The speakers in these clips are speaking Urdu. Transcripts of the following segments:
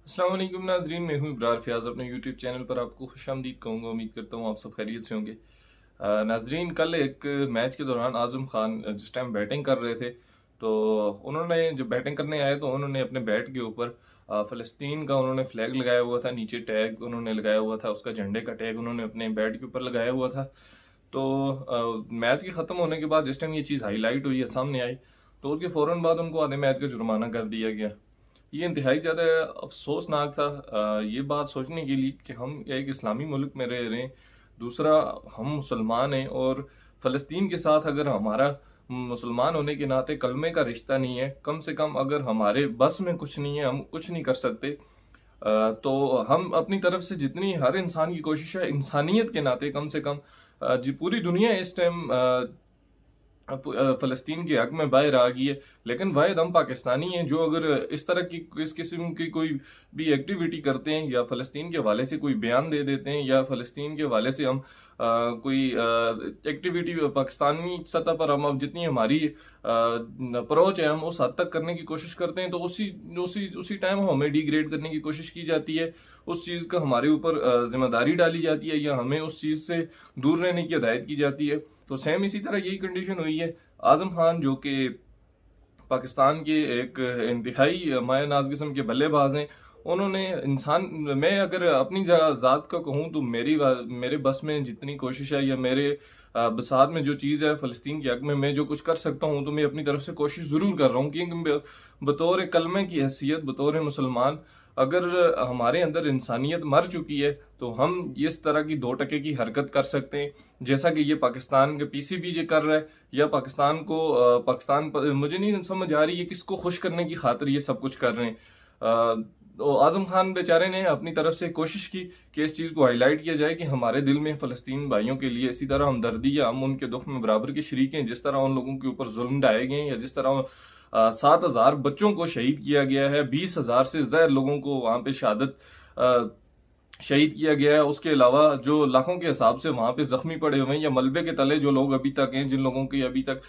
السلام علیکم ناظرین، میں ہوں ابرار فیاض، اپنے یوٹیوب چینل پر آپ کو خوش آمدید کہوں گا۔ امید کرتا ہوں آپ سب خیریت سے ہوں گے۔ ناظرین، کل ایک میچ کے دوران اعظم خان جس ٹائم بیٹنگ کر رہے تھے، تو انہوں نے جب بیٹنگ کرنے آئے تو انہوں نے اپنے بیٹ کے اوپر فلسطین کا انہوں نے فلیگ لگایا ہوا تھا، نیچے ٹیگ انہوں نے لگایا ہوا تھا، اس کا جھنڈے کا ٹیگ انہوں نے اپنے بیٹ کے اوپر لگایا ہوا تھا۔ تو میچ کے ختم ہونے کے بعد جس ٹائم یہ چیز ہائی لائٹ ہوئی ہے، سامنے آئی، تو اس کے فوراً بعد ان کو آدھے میچ کا جرمانہ کر دیا گیا۔ یہ انتہائی زیادہ افسوسناک تھا، یہ بات سوچنے کے لیے کہ ہم ایک اسلامی ملک میں رہ رہے ہیں، دوسرا ہم مسلمان ہیں، اور فلسطین کے ساتھ اگر ہمارا مسلمان ہونے کے ناطے کلمے کا رشتہ نہیں ہے، کم سے کم اگر ہمارے بس میں کچھ نہیں ہے، ہم کچھ نہیں کر سکتے، تو ہم اپنی طرف سے جتنی ہر انسان کی کوشش ہے انسانیت کے ناطے کم سے کم، جی پوری دنیا اس ٹائم فلسطین کے حق میں باہر آ گئی ہے، لیکن واحد ہم پاکستانی ہیں جو اگر اس طرح کی اس قسم کی کوئی بھی ایکٹیویٹی کرتے ہیں، یا فلسطین کے حوالے سے کوئی بیان دے دیتے ہیں، یا فلسطین کے حوالے سے ہم کوئی ایکٹیویٹی پاکستانی سطح پر ہم اب جتنی ہماری اپروچ ہے ہم اس حد تک کرنے کی کوشش کرتے ہیں، تو اسی ٹائم ہمیں ڈی گریڈ کرنے کی کوشش کی جاتی ہے، اس چیز کا ہمارے اوپر ذمہ داری ڈالی جاتی ہے، یا ہمیں اس چیز سے دور رہنے کی ہدایت کی جاتی ہے۔ تو سیم اسی طرح یہی کنڈیشن ہوئی ہے۔ اعظم خان جو کہ پاکستان کے ایک انتہائی مایہ ناز قسم کے بلے باز ہیں، انہوں نے میں اگر اپنی ذات کا کہوں تو میرے بس میں جتنی کوشش ہے، یا میرے بساط میں جو چیز ہے فلسطین کے حق میں جو کچھ کر سکتا ہوں تو میں اپنی طرف سے کوشش ضرور کر رہا ہوں، کیونکہ بطور کلمے کی حیثیت، بطور مسلمان، اگر ہمارے اندر انسانیت مر چکی ہے تو ہم اس طرح کی 2 ٹکے کی حرکت کر سکتے ہیں، جیسا کہ یہ پاکستان کے PCB یہ کر رہا ہے، یا پاکستان مجھے نہیں سمجھ آ رہی ہے کس کو خوش کرنے کی خاطر یہ سب کچھ کر رہے ہیں۔ تو اعظم خان بیچارے نے اپنی طرف سے کوشش کی کہ اس چیز کو ہائی لائٹ کیا جائے کہ ہمارے دل میں فلسطین بھائیوں کے لیے اسی طرح ہمدردی، یا ہم ان کے دکھ میں برابر کے شریک ہیں، جس طرح ان لوگوں کے اوپر ظلم ڈھائے گئے ہیں، یا جس طرح 7,000 بچوں کو شہید کیا گیا ہے، 20,000 سے زائد لوگوں کو وہاں پہ شہید کیا گیا ہے، اس کے علاوہ جو لاکھوں کے حساب سے وہاں پہ زخمی پڑے ہوئے ہیں، یا ملبے کے تلے جو لوگ ابھی تک ہیں، جن لوگوں کی ابھی تک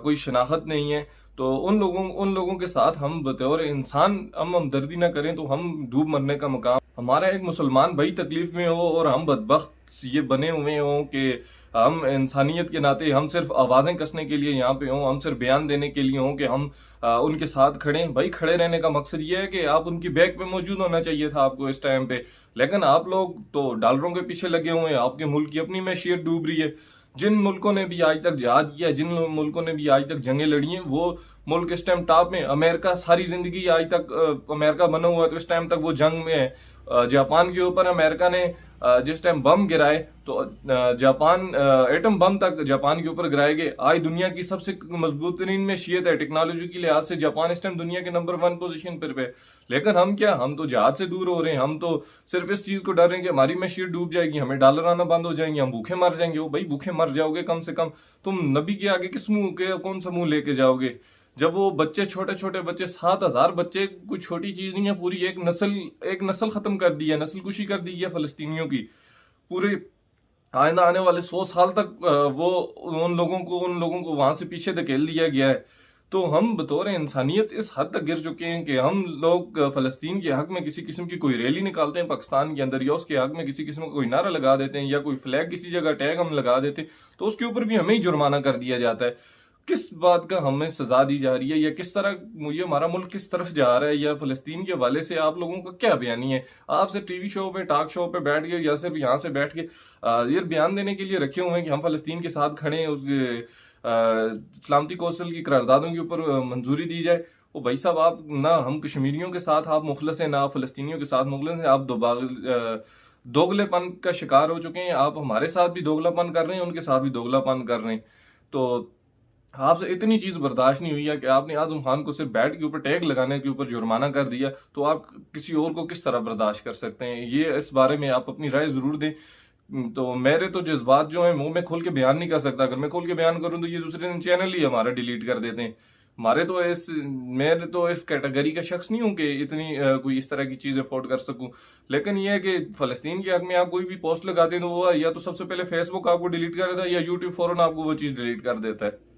کوئی شناخت نہیں ہے، تو ان لوگوں کے ساتھ ہم بطور انسان ہم ہمدردی نہ کریں تو ہم ڈوب مرنے کا مقام ہمارا ایک مسلمان بھائی تکلیف میں ہو، اور ہم بدبخت یہ بنے ہوئے ہوں کہ ہم انسانیت کے ناطے ہم صرف آوازیں کسنے کے لیے یہاں پہ ہوں، ہم صرف بیان دینے کے لیے ہوں کہ ہم ان کے ساتھ کھڑے ہیں۔ بھائی کھڑے رہنے کا مقصد یہ ہے کہ آپ ان کی بیک پہ موجود ہونا چاہیے تھا آپ کو اس ٹائم پہ، لیکن آپ لوگ تو ڈالروں کے پیچھے لگے ہوئے ہیں، آپ کے ملک کی اپنی معیشت ڈوب رہی ہے۔ جن ملکوں نے بھی آج تک جہاد کیا، جن ملکوں نے بھی آج تک جنگیں لڑی ہیں، وہ ملک اس ٹائم ٹاپ میں، امریکہ ساری زندگی آج تک امریکہ بنا ہوا ہے تو اس ٹائم تک وہ جنگ میں ہے۔ جاپان کے اوپر امریکہ نے جس ٹائم بم گرائے تو جاپان ایٹم بم تک جاپان کے اوپر گرائے گئے۔ آج دنیا کی سب سے مضبوط ترین معیشت ہے، ٹیکنالوجی کے لحاظ سے جاپان اس ٹائم دنیا کے نمبر 1 پوزیشن پر ہے، لیکن ہم تو جہاد سے دور ہو رہے ہیں، ہم تو صرف اس چیز کو ڈر رہے ہیں کہ ہماری معیشت ڈوب جائے گی، ہمیں ڈالر آنا بند ہو جائیں گے، ہم بھوکے مر جائیں گے۔ وہ بھائی بھوکے مر جاؤ گے کم سے کم تم نبی کے آگے کس منہ کے کون سا منہ لے کے جاؤ گے؟ جب وہ بچے چھوٹے چھوٹے بچے 7,000 بچے کوئی چھوٹی چیز نہیں ہے، پوری ایک نسل ختم کر دی ہے، نسل کشی کر دی ہے فلسطینیوں کی، پورے آئندہ آنے والے 100 سال تک وہ ان لوگوں کو وہاں سے پیچھے دھکیل دیا گیا ہے۔ تو ہم بطور انسانیت اس حد تک گر چکے ہیں کہ ہم لوگ فلسطین کے حق میں کسی قسم کی کوئی ریلی نکالتے ہیں پاکستان کے اندر، یا اس کے حق میں کسی قسم کا کوئی نعرہ لگا دیتے ہیں، یا کوئی فلیگ کسی جگہ ٹیگ ہم لگا دیتے ہیں، تو اس کے اوپر بھی ہمیں ہی جرمانہ کر دیا جاتا ہے۔ کس بات کا ہمیں سزا دی جا رہی ہے، یا کس طرح یہ ہمارا ملک کس طرف جا رہا ہے، یا فلسطین کے حوالے سے آپ لوگوں کا کیا بیانی ہے؟ آپ صرف TV شو پہ، ٹاک شو پہ بیٹھ گئے، یا صرف یہاں سے بیٹھ کے یہ بیان دینے کے لیے رکھے ہوئے ہیں کہ ہم فلسطین کے ساتھ کھڑے ہیں، اس سلامتی کونسل کی قراردادوں کے اوپر منظوری دی جائے۔ وہ بھائی صاحب، آپ نہ ہم کشمیریوں کے ساتھ آپ مخلص ہیں، نہ آپ فلسطینیوں کے ساتھ مخلص ہیں، آپ دوگلے پن کا شکار ہو چکے ہیں، آپ ہمارے ساتھ بھی دوگلا پن کر رہے ہیں، ان کے ساتھ بھی دوگلا پن کر رہے ہیں۔ تو آپ سے اتنی چیز برداشت نہیں ہوئی ہے کہ آپ نے اعظم خان کو صرف بیٹ کے اوپر ٹیگ لگانے کے اوپر جرمانہ کر دیا، تو آپ کسی اور کو کس طرح برداشت کر سکتے ہیں؟ یہ اس بارے میں آپ اپنی رائے ضرور دیں۔ تو میرے تو جذبات جو ہیں وہ میں کھول کے بیان نہیں کر سکتا، اگر میں کھول کے بیان کروں تو یہ دوسرے چینل ہی ہمارا ڈیلیٹ کر دیتے ہیں۔ میں تو اس کیٹیگری کا شخص نہیں ہوں کہ اتنی کوئی اس طرح کی چیز افورڈ کر سکوں، لیکن یہ ہے کہ فلسطین کے حق میں آپ کوئی بھی پوسٹ لگاتے ہیں تو وہ یا تو سب سے پہلے فیس بک آپ کو ڈیلیٹ کر دیتا ہے، یا یوٹیوب فوراً آپ کو وہ چیز ڈیلیٹ کر دیتا ہے۔